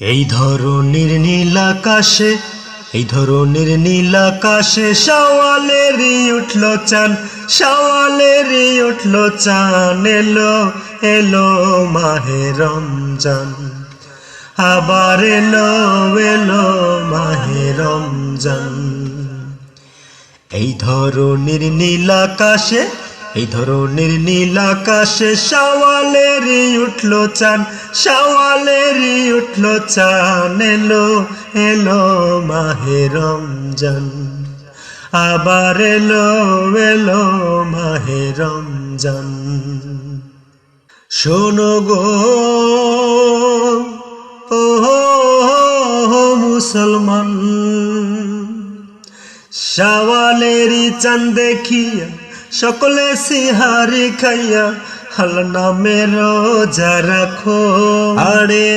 এই ধরনের নীল আকাশে, এই ধরনের নীল আকাশে শাওয়ালেরই উঠলো চাঁদ, শাওয়ালেরই উঠলো চাঁদ। এলো এলো মাহে রমজান, আবার এলো এলো মাহে রমজান। এই ধরনের নীল আকাশে, এই ধরনের নীল আকাশে শাওয়ালেরই উঠলো চাঁদ, শাওয়ালেরই উঠলো চাঁদ। এলো এলো মাহে রমজান, আবার এলো এলো মাহে রমজান। শোনো গো ও মুসলমান, শাওয়ালেরই চাঁদ দেখিয়া সকলে সিহারি খাইয়া হাল নামে রোজা রাখো। আরে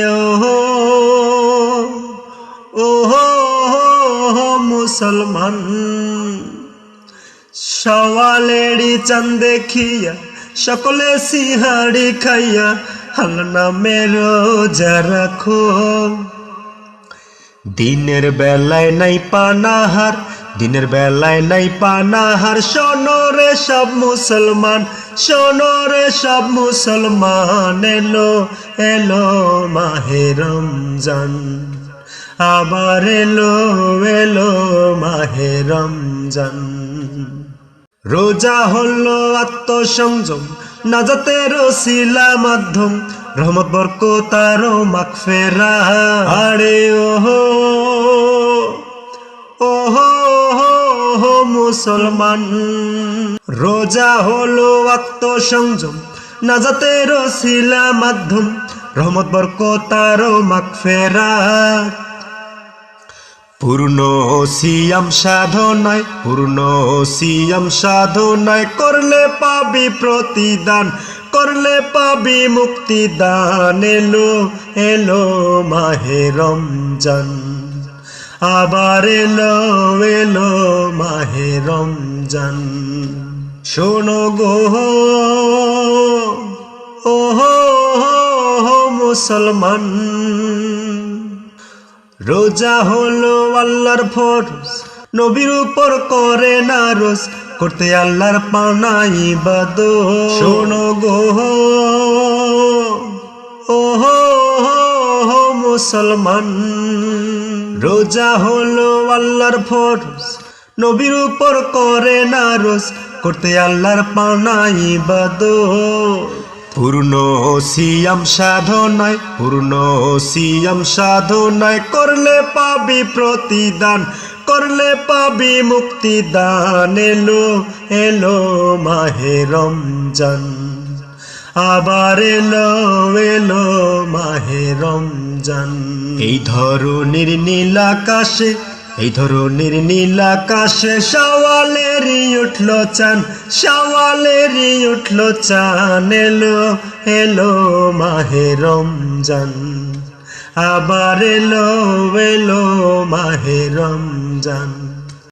ও মুসলমান, শাওয়ালেরই চাঁদ দেখিয়া সকলে সিহারি খাইয়া হাল নামে রোজা রাখো। দিনের বেলায় নাই পানাহার, দিনের বেলায় নাই পানাহার। শোনো রে সব মুসলমান, শোনো রে সব মুসলমান। এলো এলো মাহে রমজান, আবার এলো এলো মাহে রমজান। রোজা হলো আত্মসংযম, নাজাতের ওসিলা মাধ্যম, রহমত বরকত আর মাগফিরাত। আরে ওহো মুসলমান, রোজা হলো আত্মসংযম, নাজাতের ওসিলা মাধ্যম, রহমত বরকত আর মাগফিরাত। পূর্ণ সিয়াম সাধনায়, পূর্ণ সিয়াম সাধনায় করলে পাবি প্রতিদান, করলে পাবি মুক্তিদান। এলো এলো মাহে রমজান, আবার এলো এলো মাহে রমজান। শোনো গো ও মুসলমান, রোজা হলো আল্লাহর ফরজ, নবীর উপর করে না রোজ, করতে আল্লাহর পাওনা ইবাদত। শোনো গো ও মুসলমান, রোজা হলো আল্লাহর ফরজ, নবীর উপর করে না রোজ, করতে আল্লাহর পাওনা ইবাদত। পূর্ণ সিয়াম সাধনায়, পূর্ণ সিয়াম সাধনায় করলে পাবি প্রতিদান, করলে পাবি মুক্তিদান। এলো এলো মাহে রমজান, আবার এলো এলো মাহে রমজান। এই ধরনের নীল আকাশে, এই ধরনের নীল আকাশে শাওয়ালেরই উঠলো চাঁদ, শাওয়ালেরই উঠলো চাঁদ। এলো এলো মাহে রমজান, আবার এলো এলো মাহে রমজান।